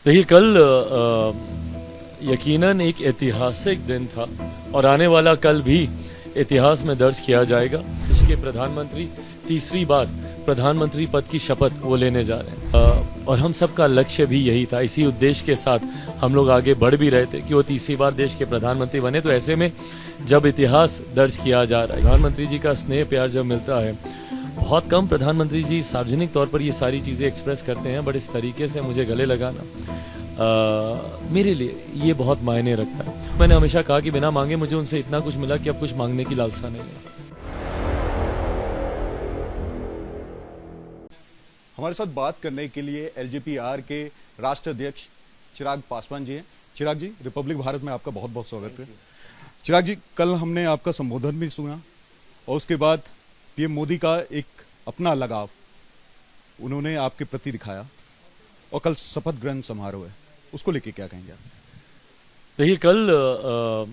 देखिए कल यकीनन एक ऐतिहासिक दिन था और आने वाला कल भी इतिहास में दर्ज किया जाएगा। देश के प्रधानमंत्री तीसरी बार प्रधानमंत्री पद की शपथ वो लेने जा रहे हैं और हम सबका लक्ष्य भी यही था। इसी उद्देश्य के साथ हम लोग आगे बढ़ भी रहे थे कि वो तीसरी बार देश के प्रधानमंत्री बने। तो ऐसे में जब इतिहास दर्ज किया जा रहा है, प्रधानमंत्री जी का स्नेह प्यार जब मिलता है, बहुत कम प्रधानमंत्री जी सार्वजनिक तौर पर ये सारी चीज़ें एक्सप्रेस करते हैं, बट इस तरीके से मुझे गले लगाना मेरे लिए ये बहुत मायने रखता है। मैंने हमेशा कहा कि बिना मांगे मुझे उनसे इतना कुछ मिला कि अब कुछ मांगने की लालसा नहीं है। हमारे साथ बात करने के लिए एलजेपी-आर के राष्ट्रीय अध्यक्ष चिराग पासवान जी हैं। चिराग जी, रिपब्लिक भारत में आपका बहुत बहुत स्वागत है। चिराग जी, कल हमने आपका संबोधन भी सुना और उसके बाद पीएम मोदी का एक अपना लगाव उन्होंने आपके प्रति दिखाया और कल शपथ ग्रहण समारोह है, उसको लेके क्या कहेंगे आप? देखिए कल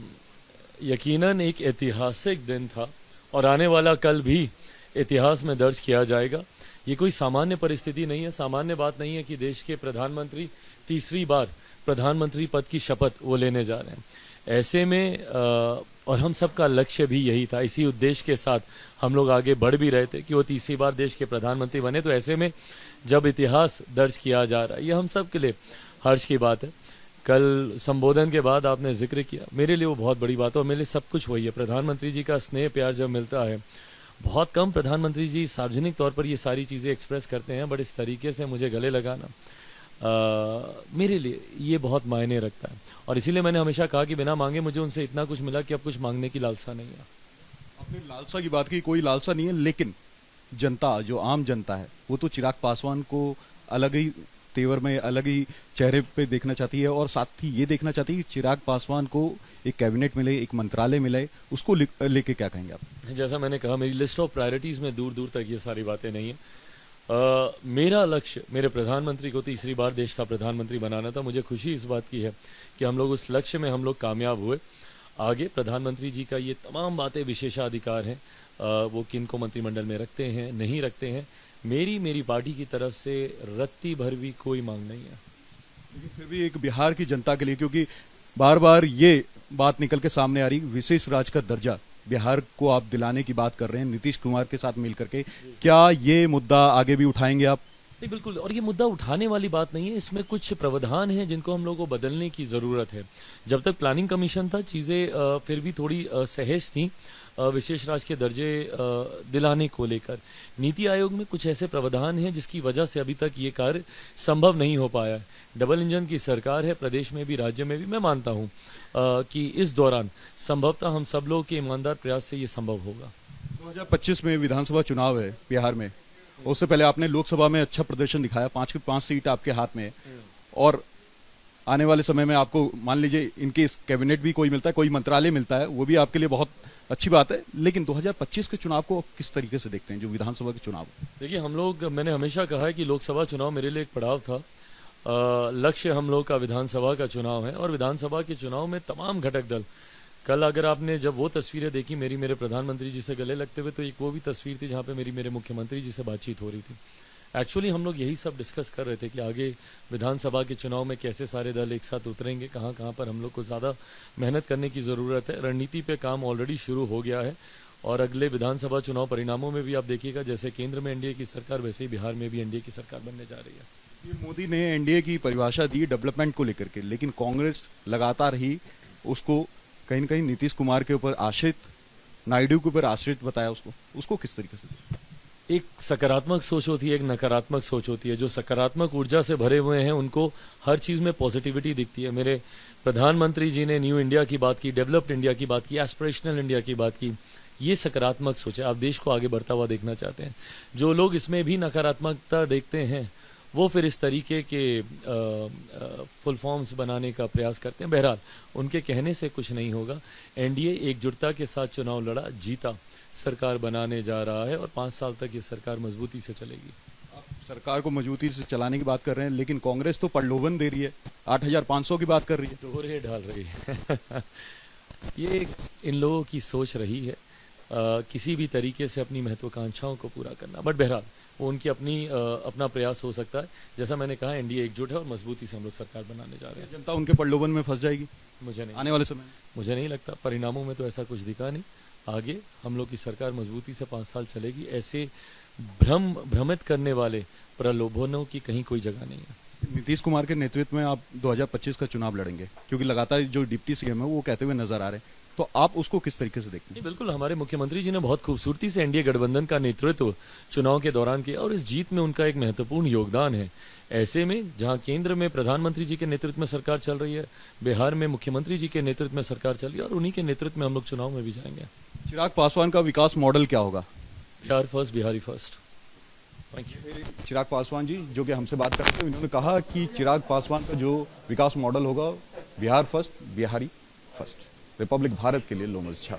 यकीनन एक ऐतिहासिक दिन था और आने वाला कल भी इतिहास में दर्ज किया जाएगा। ये कोई सामान्य परिस्थिति नहीं है, सामान्य बात नहीं है कि देश के प्रधानमंत्री तीसरी बार प्रधानमंत्री पद की शपथ वो लेने जा रहे हैं। ऐसे में और हम सबका लक्ष्य भी यही था। इसी उद्देश्य के साथ हम लोग आगे बढ़ भी रहे थे कि वो तीसरी बार देश के प्रधानमंत्री बने। तो ऐसे में जब इतिहास दर्ज किया जा रहा है, ये हम सब के लिए हर्ष की बात है। कल संबोधन के बाद आपने जिक्र किया, मेरे लिए वो बहुत बड़ी बात है और मेरे लिए सब कुछ वही है। प्रधानमंत्री जी का स्नेह प्यार जब मिलता है, बहुत कम प्रधानमंत्री जी सार्वजनिक तौर पर ये सारी चीज़ें एक्सप्रेस करते हैं, बट इस तरीके से मुझे गले लगाना मेरे लिए ये बहुत मायने रखता है। और इसीलिए मैंने हमेशा कहा कि बिना मांगे मुझे उनसे इतना कुछ मिला कि अब कुछ मांगने की लालसा नहीं है। आपने लालसा की बात की, कोई लालसा नहीं है, लेकिन जनता, जो आम जनता है, वो तो चिराग पासवान को अलग ही तेवर में, अलग ही चेहरे पे देखना चाहती है और साथ ही ये देखना चाहती है कि चिराग पासवान को एक कैबिनेट मिले, एक मंत्रालय मिले। उसको लेके क्या कहेंगे आप? जैसा मैंने कहा, मेरी लिस्ट ऑफ प्रायोरिटीज़ में दूर दूर तक ये सारी बातें नहीं है। मेरा लक्ष्य मेरे प्रधानमंत्री को तीसरी बार देश का प्रधानमंत्री बनाना था। मुझे खुशी इस बात की है कि हम लोग उस लक्ष्य में हम लोग कामयाब हुए। आगे प्रधानमंत्री जी का ये तमाम बातें विशेषाधिकार हैं, वो किन को मंत्रिमंडल में रखते हैं, नहीं रखते हैं, मेरी पार्टी की तरफ से रत्ती भर भी कोई मांग नहीं है। लेकिन फिर भी एक बिहार की जनता के लिए, क्योंकि बार बार ये बात निकल के सामने आ रही, विशेष राज्य का दर्जा बिहार को आप दिलाने की बात कर रहे हैं नीतीश कुमार के साथ मिल करके, क्या ये मुद्दा आगे भी उठाएंगे आप? नहीं, बिल्कुल। और ये मुद्दा उठाने वाली बात नहीं है, इसमें कुछ प्रावधान हैं जिनको हम लोगों को बदलने की ज़रूरत है। जब तक प्लानिंग कमीशन था, चीज़ें फिर भी थोड़ी सहज थी विशेष राज्य के दर्जे दिलाने को लेकर। नीति आयोग में कुछ ऐसे प्रावधान हैं जिसकी वजह से अभी तक ये कार्य संभव नहीं हो पाया है। डबल इंजन की सरकार है, प्रदेश में भी राज्य में भी। मैं मानता हूँ कि इस दौरान संभवतः हम सब लोग के ईमानदार प्रयास से ये संभव होगा। 2025 में विधानसभा चुनाव है बिहार में, उससे पहले आपने लोकसभा में अच्छा प्रदर्शन दिखाया, 5 की 5 सीट आपके हाथ में है और आने वाले समय में आपको मान लीजिए इनके इस कैबिनेट भी कोई मिलता है, कोई मंत्रालय मिलता है, वो भी आपके लिए बहुत अच्छी बात है। लेकिन 2025 के चुनाव को किस तरीके से देखते हैं, जो विधानसभा के चुनाव? देखिए, मैंने हमेशा कहा है कि लोकसभा चुनाव मेरे लिए एक पड़ाव था। लक्ष्य हम लोग का विधानसभा का चुनाव है और विधानसभा के चुनाव में तमाम घटक दल, कल अगर आपने जब वो तस्वीरें देखी मेरे प्रधानमंत्री जी से गले लगते हुए, तो एक वो भी तस्वीर थी जहाँ पे मेरे मुख्यमंत्री जी से बातचीत हो रही थी। एक्चुअली हम लोग यही सब डिस्कस कर रहे थे कि आगे विधानसभा के चुनाव में कैसे सारे दल एक साथ उतरेंगे, कहाँ कहाँ पर हम लोग को ज़्यादा मेहनत करने की ज़रूरत है। रणनीति पे काम ऑलरेडी शुरू हो गया है और अगले विधानसभा चुनाव परिणामों में भी आप देखिएगा, जैसे केंद्र में एनडीए की सरकार, वैसे ही बिहार में भी एनडीए की सरकार बनने जा रही है। ये मोदी ने एनडीए की परिभाषा दी डेवलपमेंट को लेकर के, लेकिन कांग्रेस लगातार ही उसको कहीं न कहीं नीतीश कुमार के ऊपर आश्रित, नायडू के ऊपर आश्रित बताया उसको किस तरीके से? एक सकारात्मक सोच होती है, एक नकारात्मक सोच होती है। जो सकारात्मक ऊर्जा से भरे हुए हैं उनको हर चीज़ में पॉजिटिविटी दिखती है। मेरे प्रधानमंत्री जी ने न्यू इंडिया की बात की, डेवलप्ड इंडिया की बात की, एस्पिरेशनल इंडिया की बात की। ये सकारात्मक सोच है। आप देश को आगे बढ़ता हुआ देखना चाहते हैं। जो लोग इसमें भी नकारात्मकता देखते हैं, वो फिर इस तरीके के फुल फॉर्म्स बनाने का प्रयास करते हैं। बहरहाल, उनके कहने से कुछ नहीं होगा। एनडीए एकजुटता के साथ चुनाव लड़ा, जीता, सरकार बनाने जा रहा है और 5 साल तक ये सरकार मजबूती से चलेगी। आप सरकार को मजबूती से चलाने की बात कर रहे हैं, लेकिन कांग्रेस तो प्रलोभन दे रही है, 8,500 की बात कर रही है, डोरे डाल रही है। ये इन लोगों की सोच रही है किसी भी तरीके से अपनी महत्वाकांक्षाओं को पूरा करना। बट बहरहाल, वो उनकी अपना प्रयास हो सकता है। जैसा मैंने कहा, एनडीए एकजुट है और मजबूती से हम लोग सरकार बनाने जा रहे हैं। जनता उनके प्रलोभन में फंस जाएगी आने वाले समय में? मुझे नहीं लगता, परिणामों में तो ऐसा कुछ दिखा नहीं। आगे हम लोग की सरकार मजबूती से 5 साल चलेगी। ऐसे भ्रमित करने वाले प्रलोभनों की कहीं कोई जगह नहीं है। नीतीश कुमार के नेतृत्व में आप 2025 का चुनाव लड़ेंगे, क्योंकि लगातार जो डिप्टी सीएम है वो कहते हुए नजर आ रहे हैं, तो आप उसको किस तरीके से देखते हैं? नहीं, बिल्कुल, हमारे मुख्यमंत्री जी ने बहुत खूबसूरती से एनडीए गठबंधन का नेतृत्व चुनाव के दौरान किया और इस जीत में उनका एक महत्वपूर्ण योगदान है। ऐसे में जहां केंद्र में प्रधानमंत्री जी के नेतृत्व में सरकार चल रही है, बिहार में मुख्यमंत्री जी के नेतृत्व में सरकार चल रही है और उन्हीं के नेतृत्व में हम लोग चुनाव में भी जाएंगे। चिराग पासवान का विकास मॉडल क्या होगा? Bihar first, Bihari first. Thank you. Chirag Paswan ji जो कि हमसे बात कर रहे थे, उन्होंने कहा कि चिराग पासवान का जो विकास मॉडल होगा Bihar first, Bihari first. Republic Bharat के लिए लोमस झा।